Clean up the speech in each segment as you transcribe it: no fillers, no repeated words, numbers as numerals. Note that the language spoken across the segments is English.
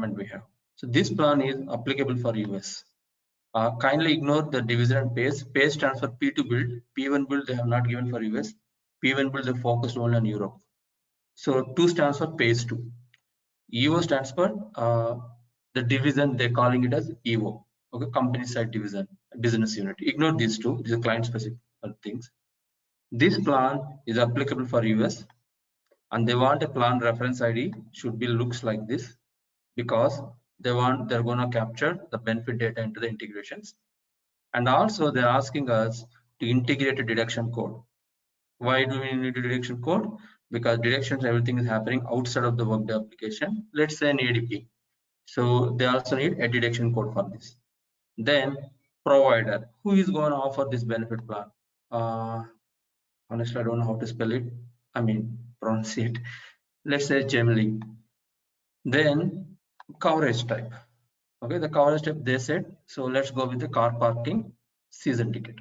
we have. So this plan is applicable for US. Kindly ignore the division and pays. Pays stands for P2 build. P1 build they have not given for US. P1 build they focused only on Europe. So 2 stands for pays 2. EO stands for the division, they're calling it as EO. Okay, company side division, business unit. Ignore these two. These are client specific things. This plan is applicable for US, and they want a plan reference ID should be looks like this, because they're going to capture the benefit data into the integrations. And also they're asking us to integrate a deduction code. Why do we need a deduction code? Because deductions, everything is happening outside of the Workday application. Let's say an ADP. So they also need a deduction code for this. Then provider, who is going to offer this benefit plan? Honestly, I don't know how to spell it. I mean, pronounce it. Let's say Gemly. Then coverage type. Okay, the coverage type they said. So let's go with the car parking season ticket.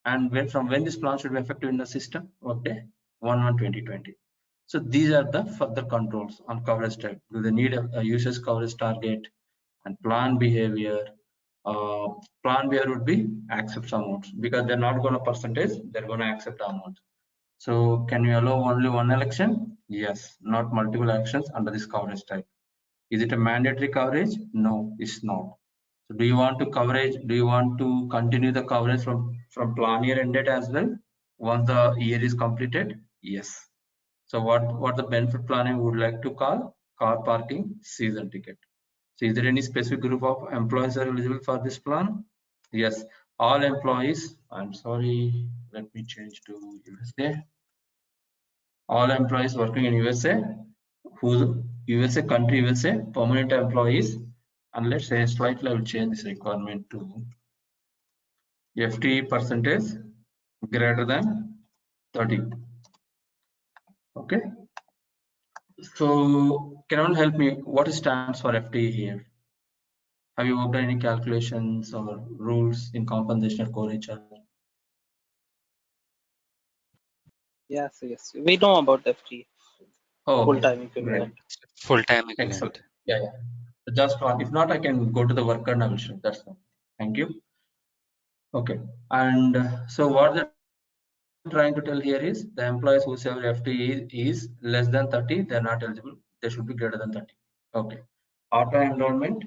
And from when this plan should be effective in the system? Workday 1/1/2020. So these are the further controls on coverage type. Do they need a user's coverage target and plan behavior? Plan behavior would be accept amounts, because they're not going to percentage, they're going to accept amount. So can you allow only one election? Yes, not multiple elections under this coverage type. Is it a mandatory coverage? No, it's not. So do you want to coverage? Do you want to continue the coverage from plan year end date as well once the year is completed? Yes. So what the benefit planning would like to call car parking season ticket. So is there any specific group of employees are eligible for this plan? Yes, all employees. I'm sorry, let me change to USA. All employees working in USA, whose USA country USA permanent employees, and let's say slightly I will change this requirement to FTE percentage greater than 30. Okay. So can anyone help me? What stands for FTE here? Have you worked on any calculations or rules in compensation or core HR? Yes, we know about FT. Oh, Full-time equivalent. Full-time equivalent. Excellent. Yeah. Just one. If not, I can go to the worker and I will show. That's all. Thank you. Okay. And so what they're trying to tell here is the employees whose FTE is less than 30, they're not eligible. They should be greater than 30. Okay. Auto enrollment.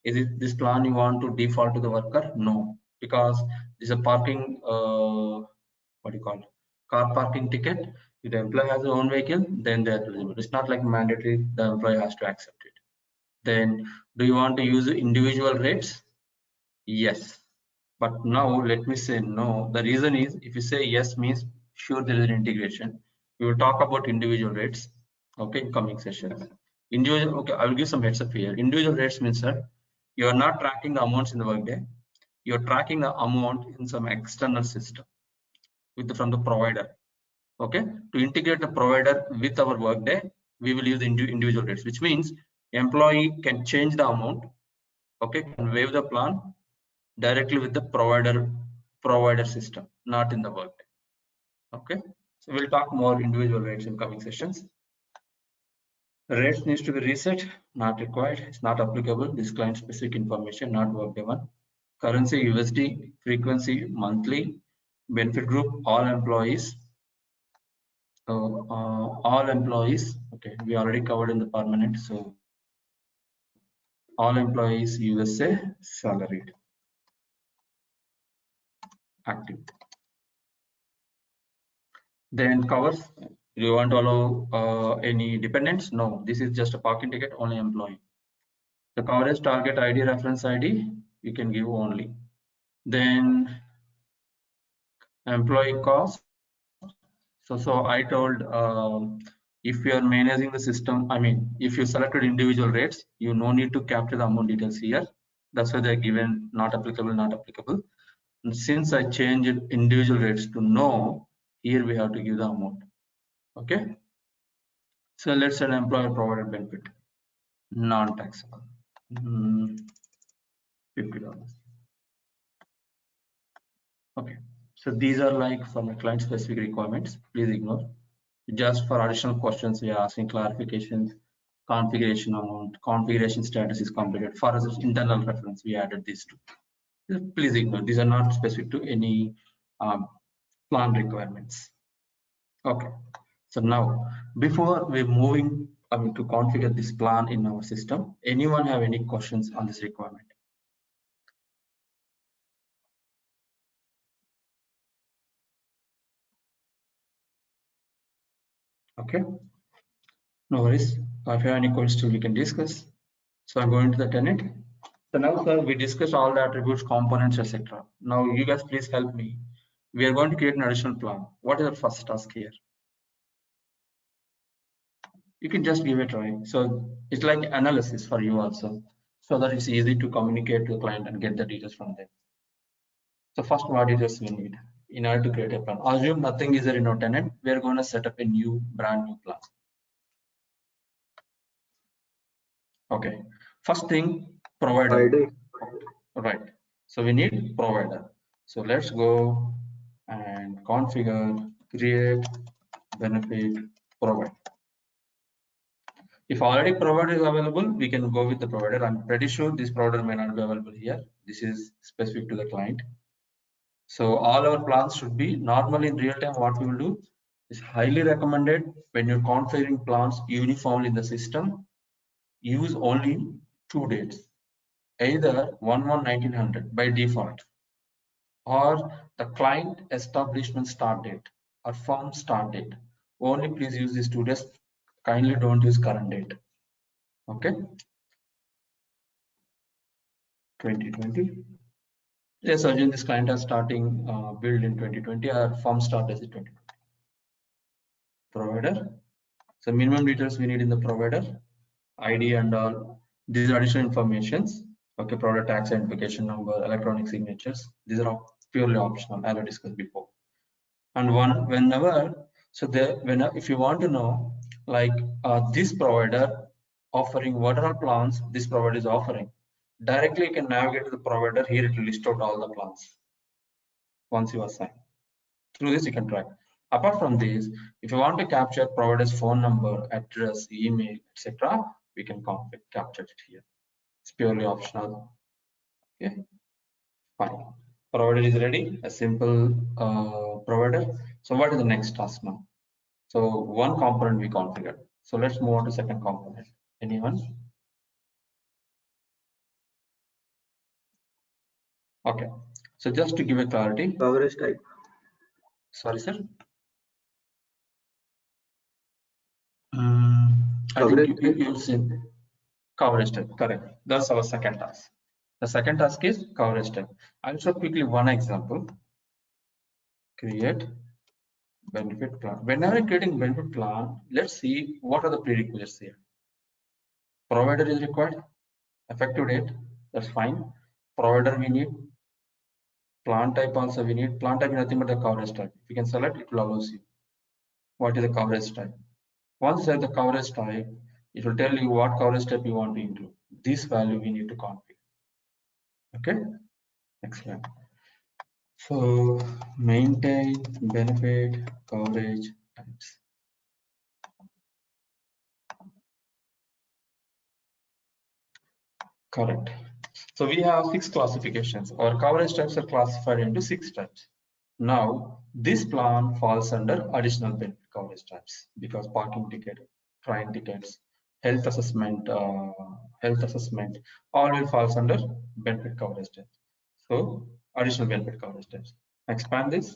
Is it this plan you want to default to the worker? No, because this is a parking. What do you call it? Car parking ticket. If the employee has their own vehicle, then they're eligible. It's not like mandatory. The employee has to accept it. Then, do you want to use individual rates? Yes. But now let me say no. The reason is, if you say yes means sure there is an integration. We will talk about individual rates. Okay, in coming sessions. Individual. Okay, I will give some heads up here. Individual rates means that you are not tracking the amounts in the Workday. You are tracking the amount in some external system from the provider. Okay, to integrate the provider with our Workday, we will use individual rates, which means employee can change the amount. Okay, can waive the plan directly with the provider system, not in the Workday. Okay, so we'll talk more individual rates in coming sessions. Rates needs to be reset, not required, it's not applicable. This client specific information, not Workday one. Currency USD, frequency monthly, benefit group all employees. So all employees, okay, we already covered in the permanent. So all employees USA salaried, active. Then covers. Do you want to allow any dependents? No, this is just a parking ticket, only employee. The coverage target ID, reference ID, you can give only. Then employee cost. So I told if you are managing the system, I mean, if you selected individual rates, you no need to capture the amount details here. That's why they're given not applicable, not applicable. And since I changed individual rates to no, here we have to give the amount. Okay. So let's say an employer provided benefit, non-taxable, $50. Okay. So these are like from the client specific requirements. Please ignore. Just for additional questions, we are asking clarifications. configuration amount, configuration status is completed. For us, internal reference, we added these two. Please ignore. These are not specific to any plan requirements. Okay. So now, before we're moving to configure this plan in our system, anyone have any questions on this requirement? Okay. No worries. If you have any questions, we can discuss. So I'm going to the tenant. So now, sir, we discussed all the attributes, components, etc. Now, you guys please help me. We are going to create an additional plan. What is the first task here? You can just give it a try. So it's like analysis for you also, so that it's easy to communicate to the client and get the details from them. So first, what details we need in order to create a plan? Assume nothing is there in our tenant. We are going to set up a brand new plan. Okay. First thing, provider. Right. So we need provider. So let's go and configure, create, benefit, provider. If already provider is available, we can go with the provider. I'm pretty sure this provider may not be available here. This is specific to the client. So all our plans should be normally in real time. What we will do is highly recommended when you're configuring plans uniformly in the system, use only two dates, either 1/1/1900 by default, or the client establishment start date or firm start date. Only please use these two days. Kindly don't use current date. Okay. 2020. Yes, assume this client is starting build in 2020 or firm start as 2020. Provider. So minimum details we need in the provider, ID and all. These are additional informations. Okay, product tax identification number, electronic signatures. These are purely optional, as I discussed before. And whenever, so if you want to know, like this provider offering what are plans this provider is offering, directly you can navigate to the provider. Here it will list out all the plans once you assign. Through this you can track. Apart from this, if you want to capture provider's phone number, address, email, etc., we can capture it here. It's purely optional. Okay, fine. Provider is ready. A simple provider. So what is the next task now? So one component we configured. So let's move on to second component. Anyone? Okay. So just to give a clarity. Coverage type. Sorry, sir. I think you'll see coverage type. Correct. That's our second task. The second task is coverage type. I'll show quickly one example. Create benefit plan. Whenever creating benefit plan, let's see what are the prerequisites here. Provider is required. Effective date. That's fine. Provider we need. Plan type also we need. Plan type is nothing but the coverage type. If you can select, it will allow you. What is the coverage type? Once you set the coverage type, it will tell you what coverage type you want to include. This value we need to configure. Okay, excellent. So maintain benefit coverage types. Correct. So we have 6 classifications. Our coverage types are classified into 6 types. Now this plan falls under additional benefit coverage types because parking ticket, train tickets, health assessment, all will falls under benefit coverage types. So additional benefit coverage types. Expand this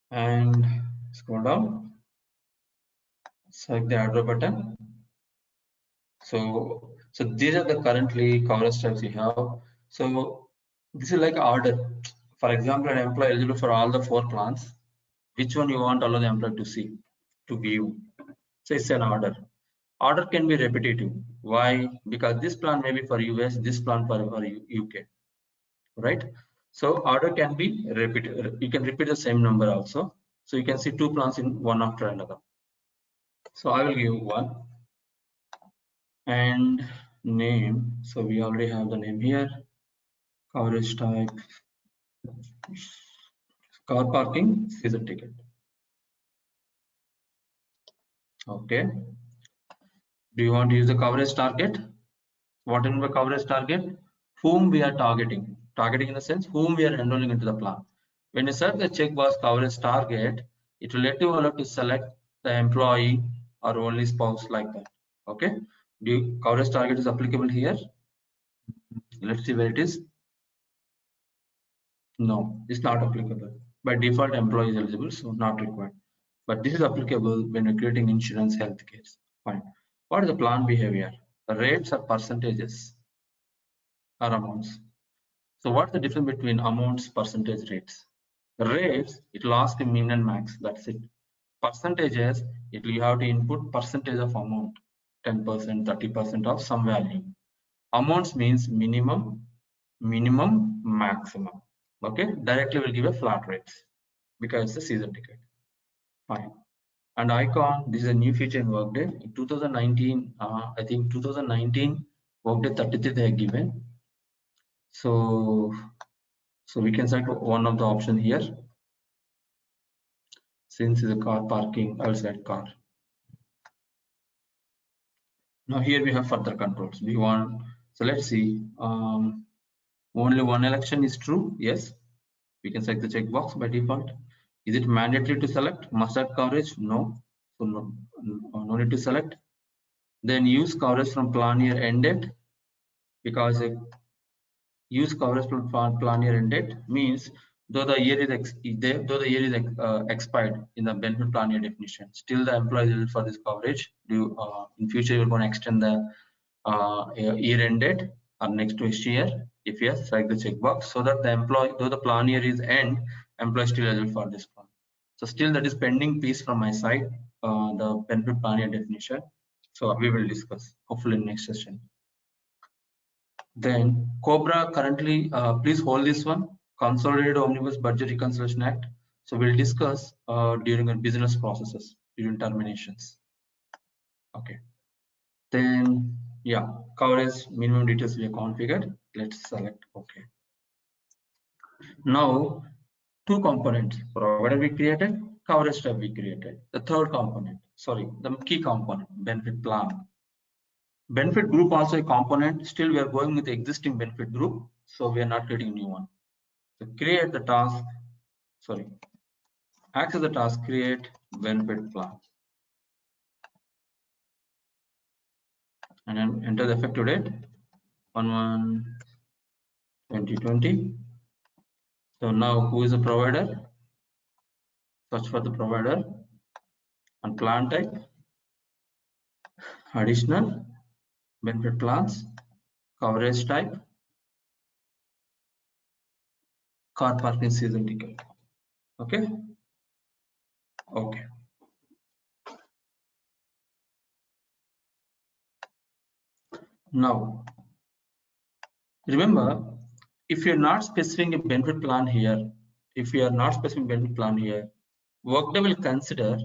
and scroll down. Select the arrow button. So these are the currently coverage types you have. So this is like order. For example, an employee eligible for all the 4 plans. Which one you want all of the employee to see, to view? So it's an order. Order can be repetitive. Why? Because this plan may be for US, this plan for UK, right? So order can be repeated. You can repeat the same number also. So you can see 2 plans in one after another. So I will give 1 and name. So we already have the name here. Coverage type, car parking, season ticket. Okay. Do you want to use the coverage target? What is the coverage target? Whom we are targeting. Targeting in the sense whom we are enrolling into the plan. When you set the checkbox coverage target, it will let you allow to select the employee or only spouse like that. Okay. Coverage target is applicable here? Let's see where it is. No, it's not applicable. By default, employee is eligible, so not required. But this is applicable when you're creating insurance health case. Fine. What is the plan behavior? The rates are percentages or amounts. So what's the difference between amounts, percentage, rates? Rates, it will ask the min and max. That's it. Percentages, you have to input percentage of amount, 10%, 30% of some value. Amounts means minimum, maximum. Okay, directly will give a flat rates because it's a season ticket. Fine. And icon, this is a new feature in Workday. In 2019, I think 2019 Workday 33 they have given. So we can select one of the option here. Since it's a car parking, I will select car. Now here we have further controls. We want, so let's see. Only one election is true. Yes, we can select the checkbox by default. Is it mandatory to select? Must have coverage? No. So no need to select. Then use coverage from plan year end date, because use coverage from plan year end date means though the year is expired in the benefit plan year definition, still the employee is eligible for this coverage. In future you're going to extend the year end date or next to year? If yes, select the checkbox so that the employee, though the plan year is end, employee still eligible for this plan. So still that is pending piece from my side, the benefit plan year definition. So we will discuss hopefully in next session. Then Cobra currently, please hold this one, Consolidated Omnibus Budget Reconciliation Act. So we'll discuss during our business processes, during terminations. Okay. Then yeah, coverage minimum details we have configured. Let's select OK. Now two components, provider we created, coverage type we created. The third component, sorry, the key component, benefit plan. Benefit group also a component. Still we are going with the existing benefit group, so we are not creating a new one. So create the task, sorry, access the task, create benefit plan, and then enter the effective date 1/1/2020. So now who is the provider? Search for the provider and plan type, additional, benefit plans, coverage type, car parking season ticket. Okay. Okay. Now remember, if you're not specifying a benefit plan here, Workday will consider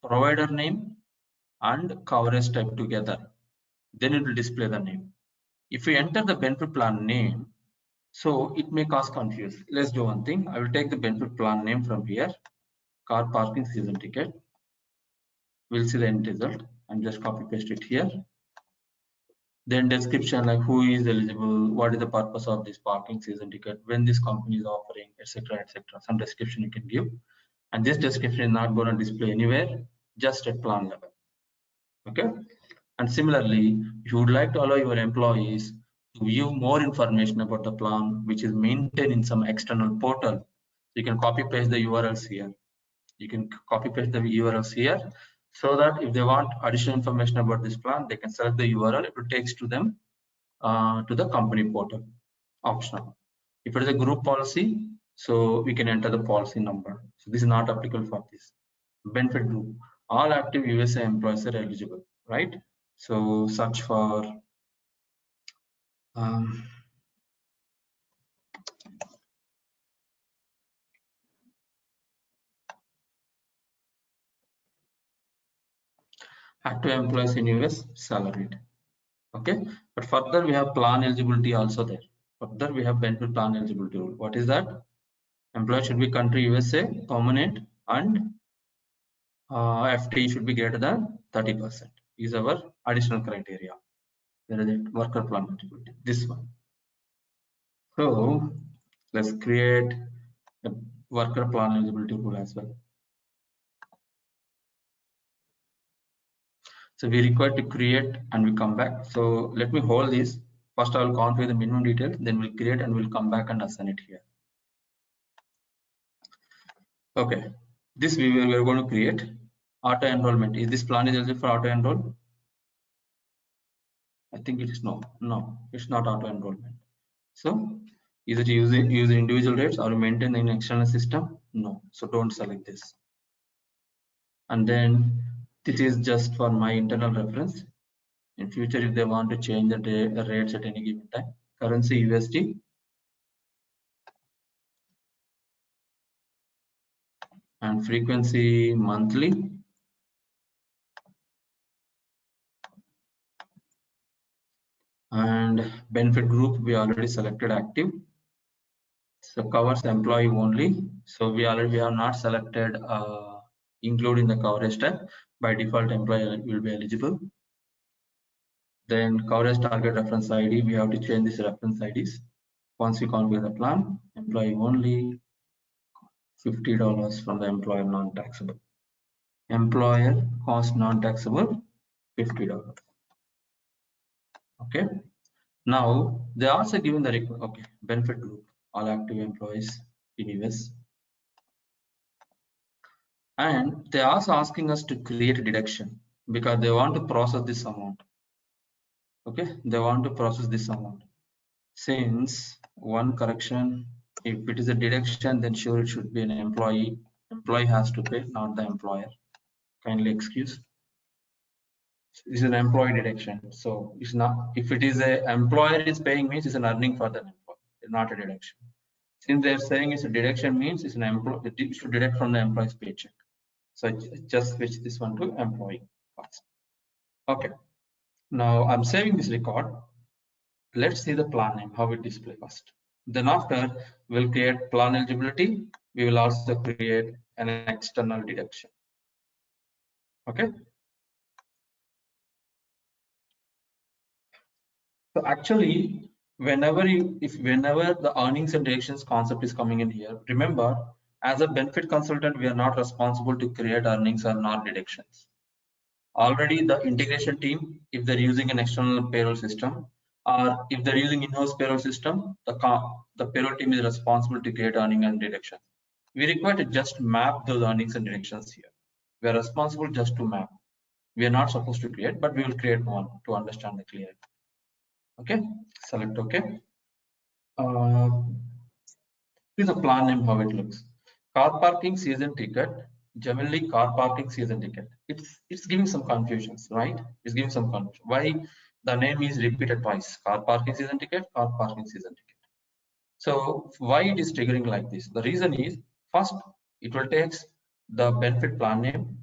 provider name and coverage type together. Then it will display the name. If you enter the benefit plan name, so it may cause confusion. Let's do one thing. I will take the benefit plan name from here, car parking season ticket. We'll see the end result and just copy paste it here. Then description like who is eligible, what is the purpose of this parking season ticket, when this company is offering, etc., etc. Some description you can give, and this description is not going to display anywhere, just at plan level. Okay. And similarly, if you would like to allow your employees to view more information about the plan, which is maintained in some external portal, you can copy paste the URLs here. So that if they want additional information about this plan, they can select the URL. It will takes to them to the company portal, optional. If it is a group policy, so we can enter the policy number. So this is not applicable for this benefit group. All active USA employees are eligible, right? So search for active employees in US salaried. Okay, but further we have plan eligibility also there. Further we have benefit plan eligibility rule. What is that? Employee should be country USA, permanent, and FT should be greater than 30%. is our additional criteria. Where is it? Worker plan eligibility. This one. So let's create a worker plan eligibility rule as well. So we require to create and we come back. So let me hold this. First I will configure the minimum detail, then we'll create and we'll come back and assign it here. Okay, this we are going to create auto enrollment. Is this plan is eligible for auto enroll? I think it is no, it's not auto enrollment. So is it use individual rates or maintain in external system? No, so don't select this. And then this is just for my internal reference. In future, if they want to change the rates at any given time, currency USD, and frequency monthly, and benefit group we already selected active. So covers employee only. So we have not selected include in the coverage type. By default, employee will be eligible. Then coverage target reference ID, we have to change this reference IDs. Once we configure the plan, employee only, $50 from the employer non-taxable. Employer cost non-taxable, $50. Okay. Now they also given the okay benefit group, all active employees in US, and they are also asking us to create a deduction because they want to process this amount. Okay, they want to process this amount. Since one correction, if it is a deduction, then sure it should be an employee. Employee has to pay, not the employer. Kindly excuse. This is an employee deduction, so it's not. If it is a employer is paying, means it's an earning for the employer, it's not a deduction. Since they're saying it's a deduction, means it's an employee. It should deduct from the employee's paycheck. So just switch this one to employee cost. Okay. Now I'm saving this record. Let's see the plan name, how it display first. Then after we'll create plan eligibility. We will also create an external deduction. Okay. So actually, whenever the earnings and deductions concept is coming in here, remember, as a benefit consultant, we are not responsible to create earnings or not deductions. Already the integration team, if they're using an external payroll system, or if they're using in-house payroll system, the payroll team is responsible to create earning and deduction. We require to just map those earnings and deductions here. We are responsible just to map. We are not supposed to create, but we will create one to understand the clear. Okay, select OK. This is a plan name, how it looks. Car parking season ticket. Generally, car parking season ticket. It's giving some confusions, right? It's giving some confusion. Why the name is repeated twice? Car parking season ticket, car parking season ticket. So why it is triggering like this? The reason is, first it will take the benefit plan name,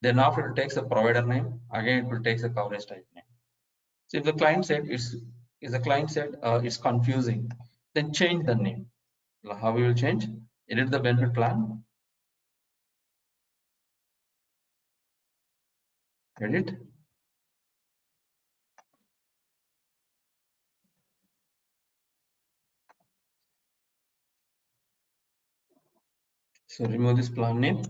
then after it takes the provider name, again it will take the coverage type name. So if the client said it's confusing, then change the name. How we will change? Edit the benefit plan. Edit. So remove this plan name.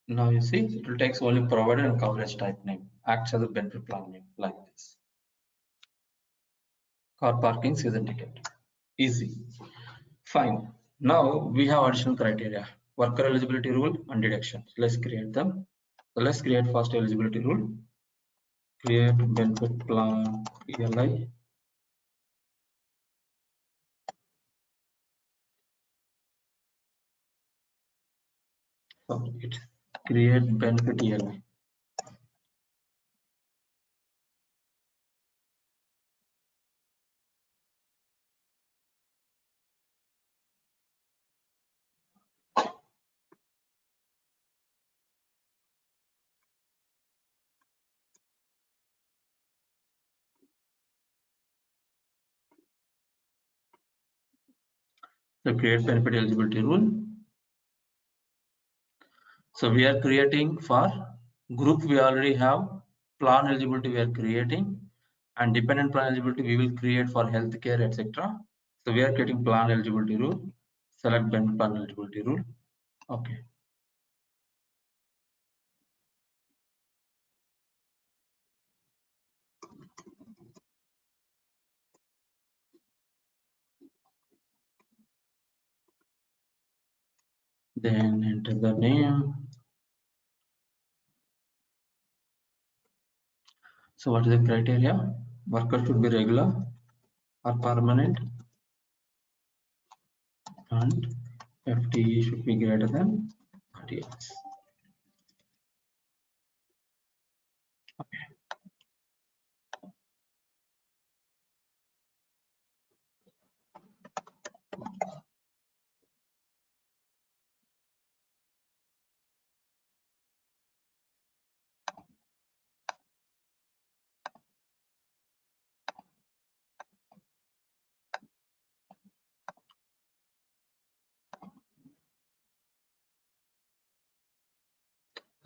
Now you see it will take only provider and coverage type name. Acts as a benefit plan name like this. Car parking season ticket. Easy. Fine. Now we have additional criteria. Worker eligibility rule and deductions. Let's create them. So let's create first eligibility rule. Create benefit plan ELI. So it create benefit ELI. So create benefit eligibility rule. So we are creating for Group we already have, plan eligibility we are creating, and dependent plan eligibility we will create for healthcare, etc. So we are creating plan eligibility rule, select benefit plan eligibility rule. Okay. Then enter the name. So what is the criteria? Worker should be regular or permanent, and FTE should be greater than 30 hours.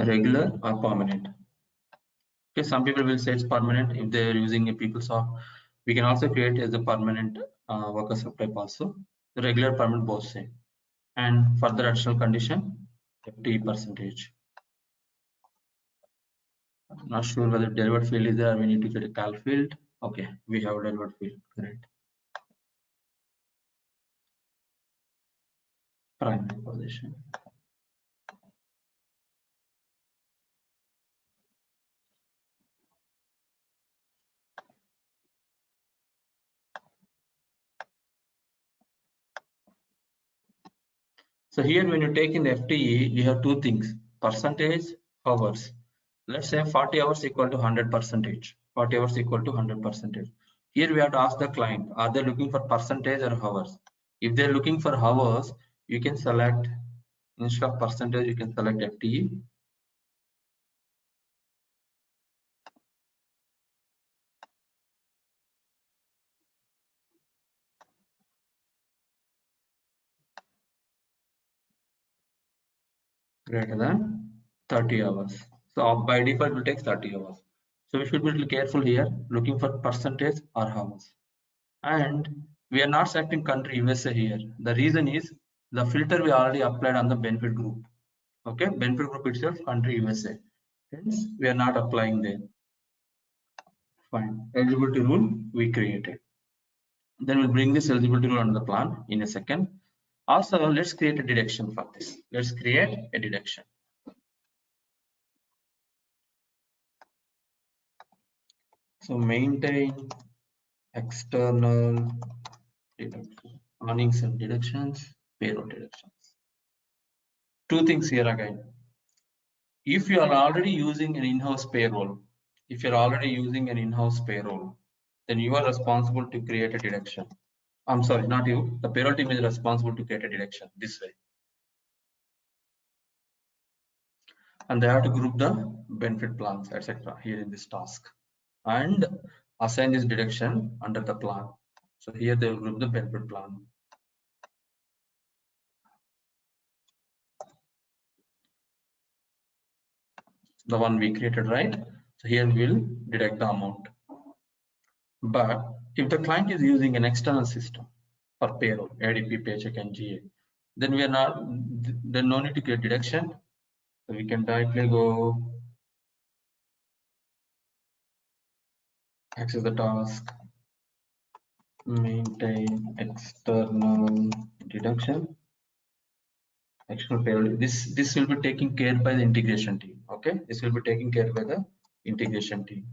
Regular or permanent. Okay, some people will say it's permanent if they're using a PeopleSoft. We can also create as a permanent workers type also. The regular permanent both same. And further additional condition, 50 percentage. Not sure whether delivered field is there. We need to get a cal field. Okay, we have delivered field. Correct. Primary position. So here when you take in FTE, you have two things, percentage, hours. Let's say 40 hours equal to 100 percentage. 40 hours equal to 100 percentage. Here we have to ask the client, are they looking for percentage or hours? If they're looking for hours, you can select, instead of percentage, you can select FTE. Greater than 30 hours. So by default, will take 30 hours. So we should be a little careful here, looking for percentage or hours. And we are not selecting country USA here. The reason is the filter we already applied on the benefit group. Okay, benefit group itself, country USA. Hence, we are not applying there. Fine. Eligibility rule we created. Then we'll bring this eligibility rule under the plan in a second. Also, let's create a deduction for this. Let's create a deduction. So maintain external deduction, earnings and deductions, payroll deductions. Two things here again. If you are already using an in-house payroll, then you are responsible to create a deduction. I'm sorry, not you. The payroll team is responsible to create a deduction this way. And they have to group the benefit plans, etc. here in this task and assign this deduction under the plan. So here they will group the benefit plan. The one we created, right? So here we'll deduct the amount. But if the client is using an external system for payroll, ADP, Paycheck, and GA, then we are not, then no need to create deduction. So we can directly go access the task, maintain external deduction, external payroll. This will be taken care by the integration team. Okay, this will be taken care by the integration team.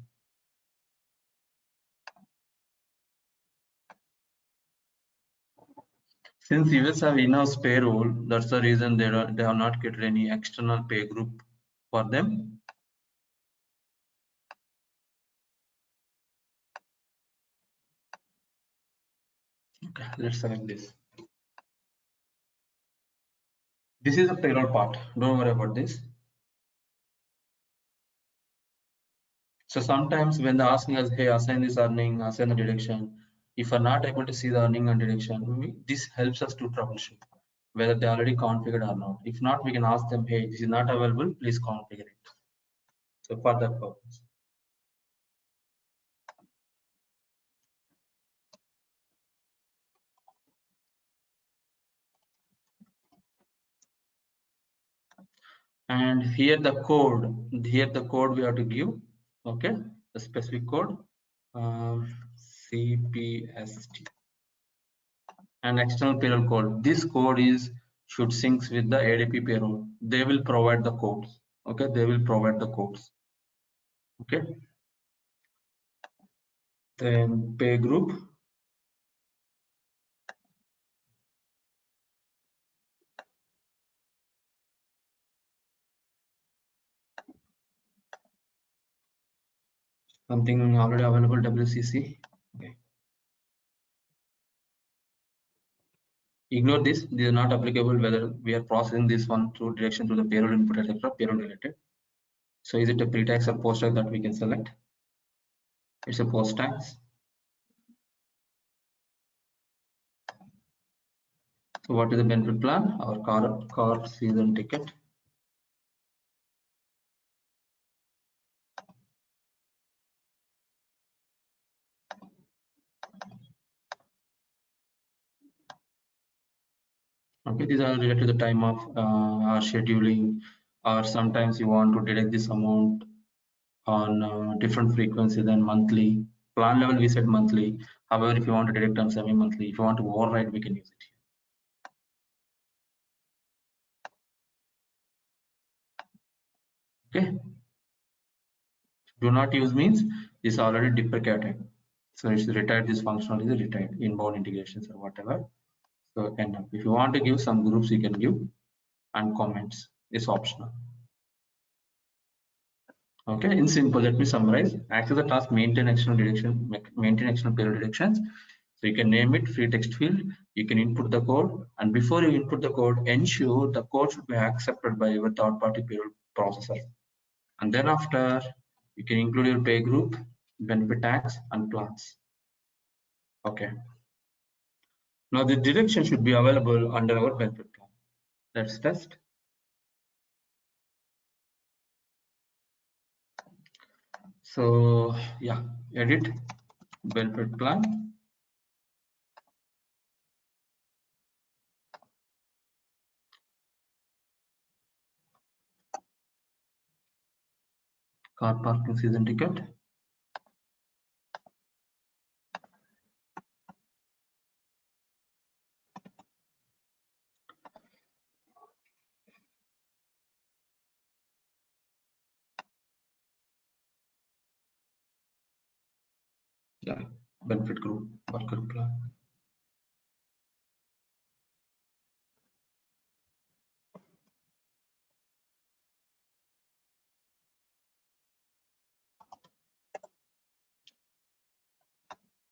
Since US have in-house payroll, that's the reason they have not created any external pay group for them. Okay, let's select this. This is the payroll part. Don't worry about this. So sometimes when they're asking us, hey, assign this earning, assign the deduction, if we're not able to see the earning and deduction, this helps us to troubleshoot whether they already configured or not. If not, we can ask them, hey, this is not available, please configure it. So for that purpose. And here the code we have to give, okay, the specific code, CPST, and external payroll code. This code should sync with the ADP payroll. They will provide the codes. Okay, they will provide the codes. Okay, then pay group. Something already available, WCC. Okay. Ignore this. These are not applicable whether we are processing this one through direction through the payroll input, etc. Payroll related. So is it a pre-tax or post-tax that we can select? It's a post-tax. So what is the benefit plan? Our car season ticket. Okay, these are related to the time of our scheduling, or sometimes you want to deduct this amount on different frequency than monthly. Plan level we said monthly. However, if you want to deduct on semi-monthly, if you want to override, we can use it here. Okay. Do not use means this already deprecated. So it's retired, this functionality is retired, inbound integrations or whatever. So end up. If you want to give some groups, you can give, and comments is optional. Okay, in simple, let me summarize. Access the task, maintain external deduction, maintain external payroll deductions. So you can name it free text field. You can input the code, and before you input the code, ensure the code should be accepted by your third-party payroll processor. And then after, you can include your pay group, benefit tax, and plans. Okay. Now the deduction should be available under our benefit plan. Let's test. So yeah, edit benefit plan. Car parking season ticket. Yeah, benefit group, worker plan.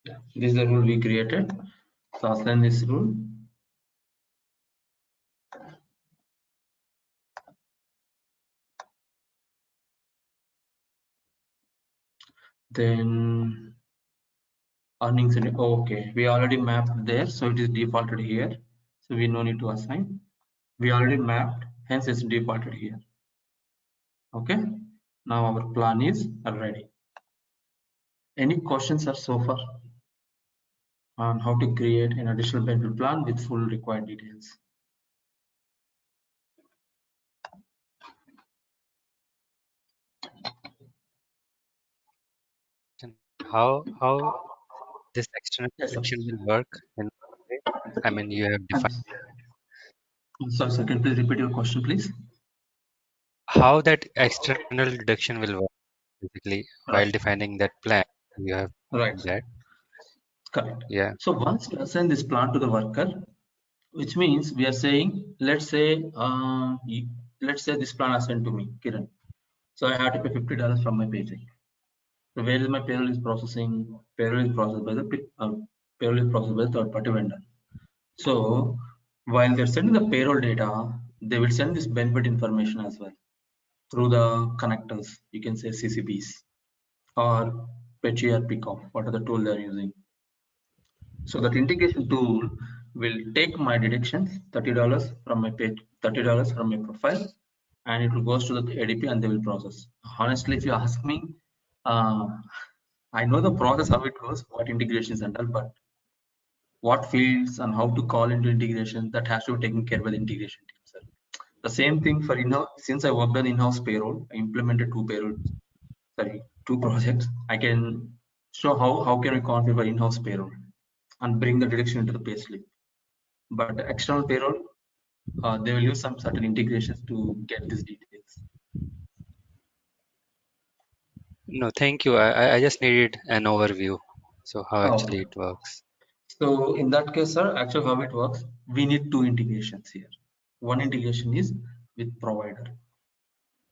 Yeah, this is the rule we created. So assign this rule. Then earnings. Okay, we already mapped there, so it is defaulted here. So we no need to assign. We already mapped, hence it's defaulted here. Okay. Now our plan is ready. Any questions are so far on how to create an additional benefit plan with full required details? How this external Yes, sir. deduction will work in Workday? I mean, you have defined I'm sorry, sir. Can you please repeat your question, please? how that external deduction will work basically while Right. defining that plan. You have Right. that. Correct. Yeah. So once you assign this plan to the worker, which means we are saying, let's say this plan assigned to me, Kiran. So I have to pay $50 from my paycheck. So where is my payroll is processing? Payroll is processed by the third-party vendor. So while they're sending the payroll data, they will send this benefit information as well through the connectors. You can say CCPs or Petri or Pickup, what are the tool they're using. So that integration tool will take my deductions, $30 from my pay, $30 from my profile, and it will goes to the ADP and they will process. Honestly, if you ask me, uh, I know the process how it goes, what integrations and all, but what fields and how to call into integration, that has to be taken care by the integration team, sir. The same thing for in-house. Since I worked on in-house payroll, I implemented two projects. I can show how can we configure in-house payroll and bring the deduction into the payslip. But external payroll, they will use some certain integrations to get these details. No, thank you. I just needed an overview. So how Okay. actually it works. So in that case, sir, actually how it works, we need two integrations here. One integration is with provider.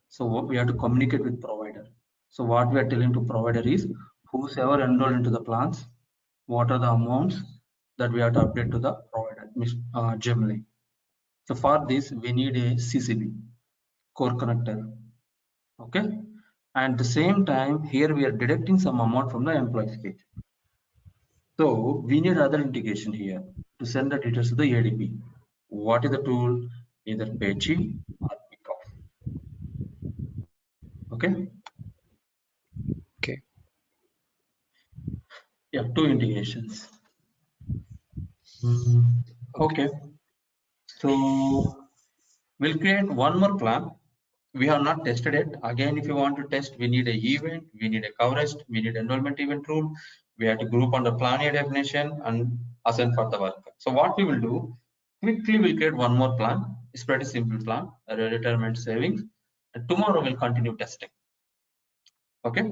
So we have to communicate with provider. So what we are telling to provider is whosoever enrolled into the plans, what are the amounts that we have to update to the provider, generally. So for this, we need a CCB, core connector. Okay. And at the same time, here we are deducting some amount from the employee's page. So we need other integration here to send the details to the ADP. What is the tool? Either Paychi or Pickoff. Okay. Okay. Yeah, two integrations. Mm, Okay. okay. So we'll create one more plan. We have not tested it. Again, if you want to test, we need a event, we need a coverage, we need enrollment event rule. We have to group under plan year definition and assign for the worker. So what we will do, quickly we'll create one more plan. It's pretty simple plan, a retirement savings. And tomorrow we'll continue testing. Okay.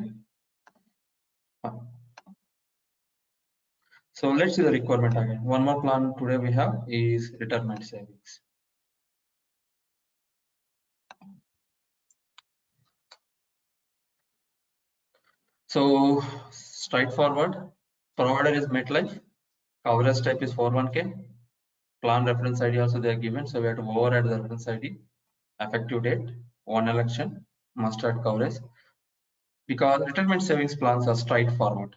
So let's see the requirement again. One more plan today we have is retirement savings. So straightforward. Provider is MetLife. Coverage type is 401k. Plan reference ID also they are given. So we have to override the reference ID. Effective date, one election, must add coverage. Because retirement savings plans are straightforward.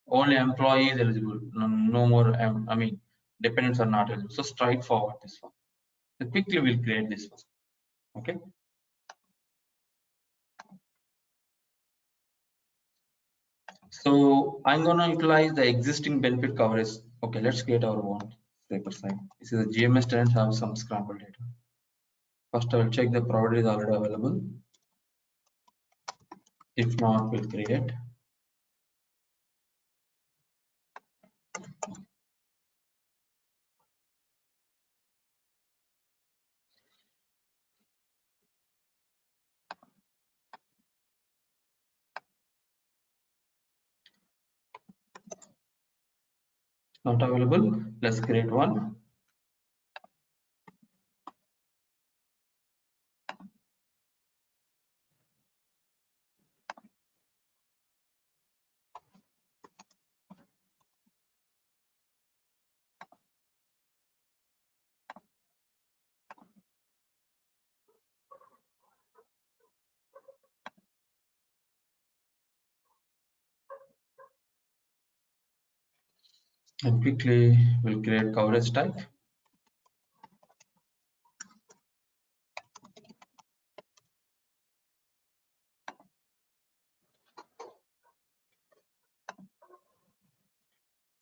Only employee is eligible. No more, I mean, dependents are not eligible. So straightforward this one. So quickly we'll create this one. Okay. So I'm gonna utilize the existing benefit coverage. Okay, let's create our own paper side. This is a GMS tenant have some scrambled data. First, I will check the provider is already available. If not, we'll create. Not available. Let's create one. And quickly we'll create coverage type.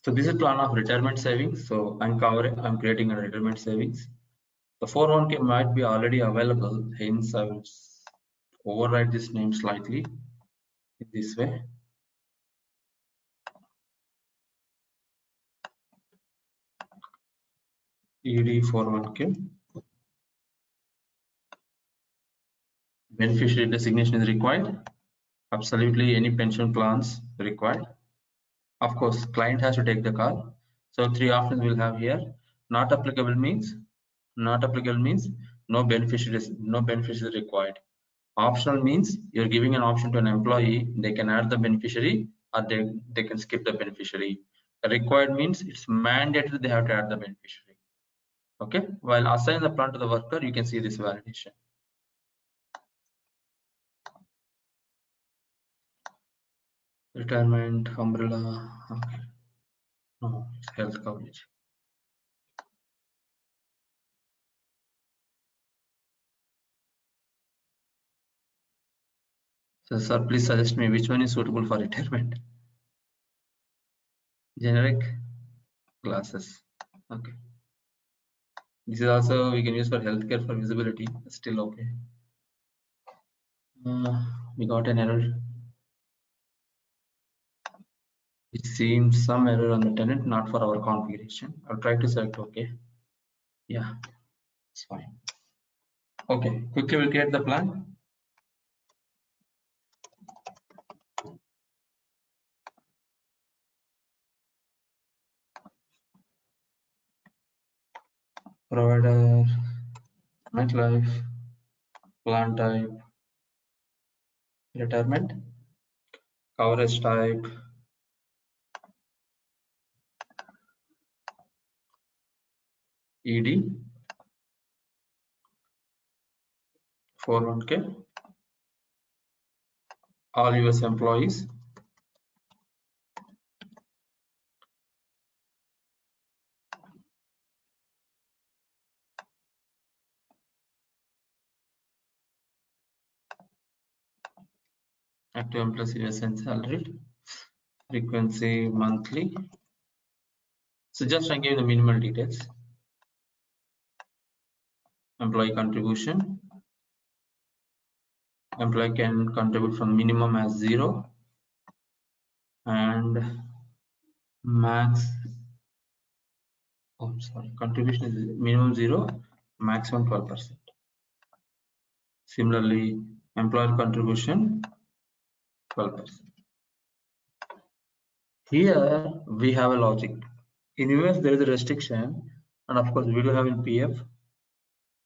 So this is plan of retirement savings. So I'm creating a retirement savings. The 401k might be already available. Hence, I will override this name slightly in this way. ED 401k. Beneficiary designation is required. Absolutely any pension plans required. Of course, client has to take the call. So three options we'll have here. Not applicable means no beneficiary is required. Optional means you're giving an option to an employee, they can add the beneficiary or they can skip the beneficiary. Required means it's mandatory they have to add the beneficiary. Okay, while assign the plan to the worker, you can see this validation. Retirement umbrella. Okay. No, it's health coverage. So, sir, please suggest me which one is suitable for retirement. Generic classes. Okay. This is also we can use for healthcare for visibility. Still okay. We got an error. It seems some error on the tenant, not for our configuration. I'll try to select okay. Yeah, it's fine. Okay, quickly we'll create the plan. Provider, MetLife, plan type, retirement, coverage type, ED, 401k, all US employees, active employees US and salaried, frequency monthly. So just I'm giving the minimal details. Employee contribution. Employee can contribute from minimum as 0 and max. Oh, sorry. Contribution is minimum 0, maximum 12%. Similarly, employer contribution 12%. Here we have a logic. In US there is a restriction, and of course we do have in PF.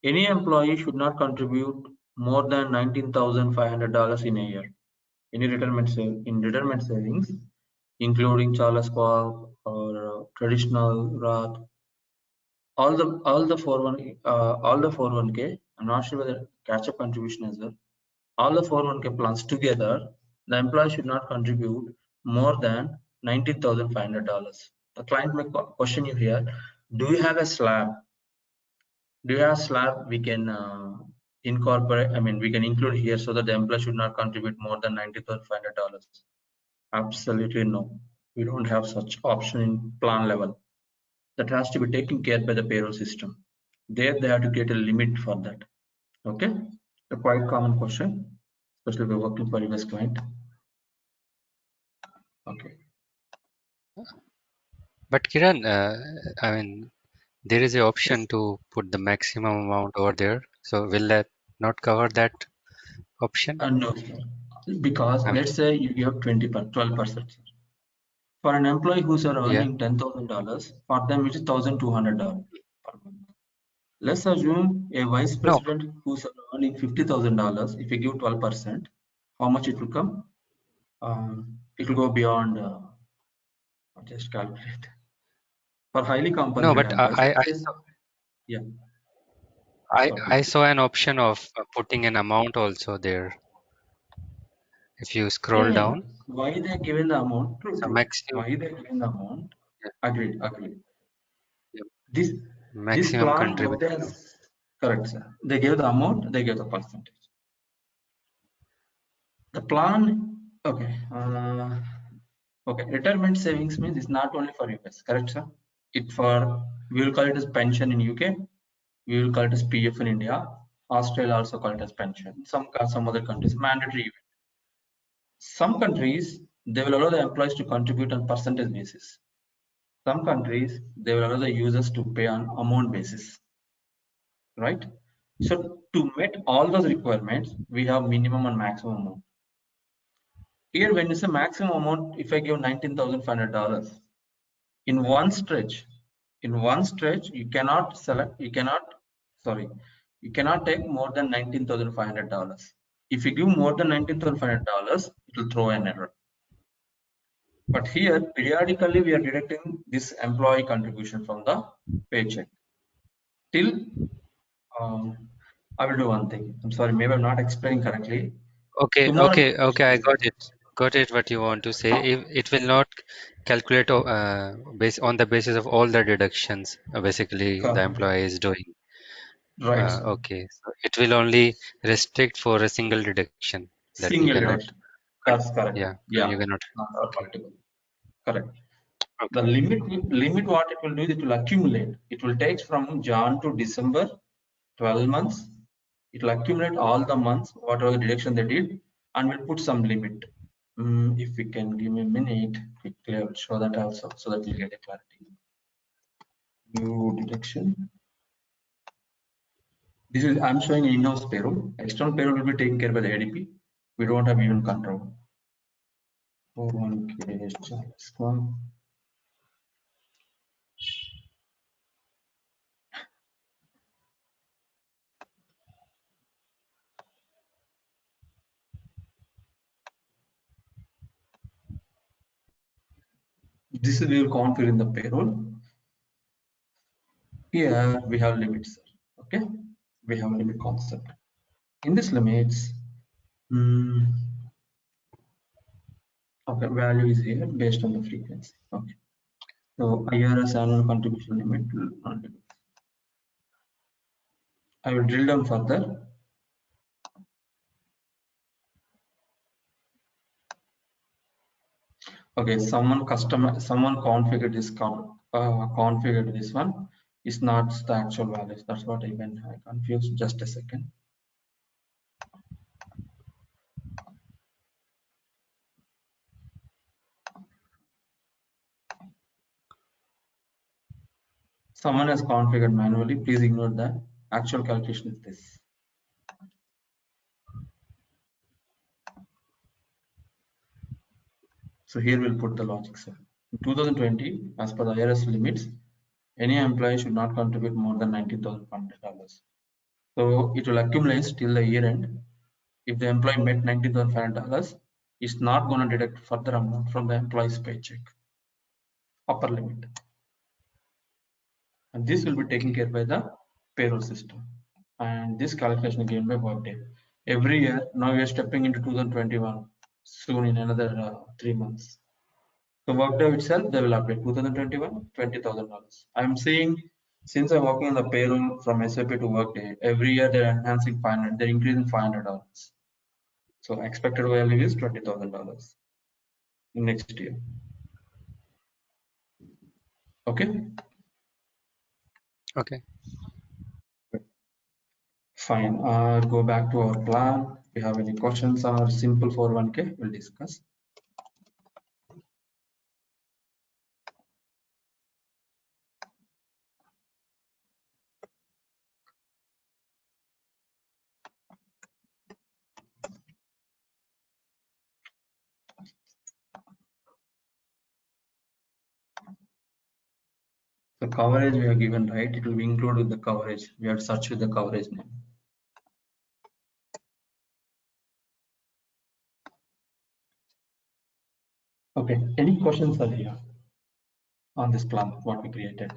Any employee should not contribute more than $19,500 in a year. Any retirement in retirement savings, including Charles Schwab or traditional Roth, all the 401k. I'm not sure whether catch-up contribution as well. All the 401k plans together, the employee should not contribute more than $19,500. The client may question you here: do you have a slab? Do you have a slab we can incorporate? I mean, we can include here so that the employee should not contribute more than $90,500. Absolutely no. We don't have such option in plan level. That has to be taken care by the payroll system. There they have to create a limit for that. Okay, a quite common question, especially if we're working for US client. Okay. But Kiran, I mean, there is an option to put the maximum amount over there. So will that not cover that option? No, sir. Because let's Okay. say you have 12%. For an employee who's Yeah. earning $10,000, for them it is $1,200 per month. Let's assume a vice No, president who's earning $50,000. If you give 12%, how much it will come? It will go beyond. Just calculate. For highly no, compensated but employees, let's say, yeah, sorry. I saw an option of putting an amount also there. If you Yeah, scroll yeah. down, Why they're given the amount? True, so true. maximum, Why they're given the amount? yeah, Agreed, agreed. yeah, This this maximum plan, what they contribution. have, correct, sir. They gave the amount, they gave the percentage. The plan, okay. Okay, retirement savings means it's not only for US, correct, sir? It for we will call it as pension in UK. We will call it as PF in India. Australia also call it as pension. Some other countries mandatory. Some countries they will allow the employees to contribute on percentage basis. Some countries they will allow the users to pay on amount basis, right? So to meet all those requirements, we have minimum and maximum amount. Here, when you say maximum amount, if I give $19,500 in one stretch, you cannot select, sorry, you cannot take more than $19,500. If you give more than $19,500, it will throw an error. But here, periodically, we are deducting this employee contribution from the paycheck. Till I will do one thing. I'm sorry, maybe I'm not explaining correctly. Okay, Tomorrow, okay, okay. I got it. Got it. What you want to say? If it will not calculate based on the basis of all the deductions, basically the correct. employee is doing. Right, sir. Okay, so it will only restrict for a single deduction. that you Single cannot. unit. That's correct. Yeah, Yeah, you cannot. not or multiple. Correct. The Okay. limit what it will do is it will accumulate. It will take from Jan to December, 12 months. It will accumulate all the months, whatever deduction they did, and we'll put some limit. If we can give me a minute, quickly I will show that also so that we'll get a clarity. New deduction. This is I'm showing in-house payroll. External payroll will be taken care by the ADP. We don't have even control. 401k. Let's go. This we will configure in the payroll. Here we have limits. Okay, we have a limit concept. In this limits, okay, value is here based on the frequency. Okay, so IRS annual contribution limit. I will drill down further. Okay, someone configured this configured this one. Is not the actual values. That's what I confused. Just a second. Someone has configured manually. Please ignore that. Actual calculation is this. So here we'll put the logic cell. In 2020, as per the IRS limits, any employee should not contribute more than $19,500. So it will accumulate till the year end. If the employee met $19,500, it's not going to deduct further amount from the employee's paycheck. Upper limit. And this will be taken care by the payroll system. And this calculation again by Workday. Every year, now we are stepping into 2021, soon in another 3 months. So Workday itself, they will update 2021, $20,000. I'm seeing since I'm working on the payroll from SAP to Workday, every year they're enhancing 500, they're increasing $500. So expected value is $20,000 in next year. Okay. Okay. Fine. Go back to our plan. If you have any questions on our simple 401k, we'll discuss. The coverage we have given, right? It will be included with the coverage. We have searched with the coverage name. Okay. Any questions are here on this plan? What we created?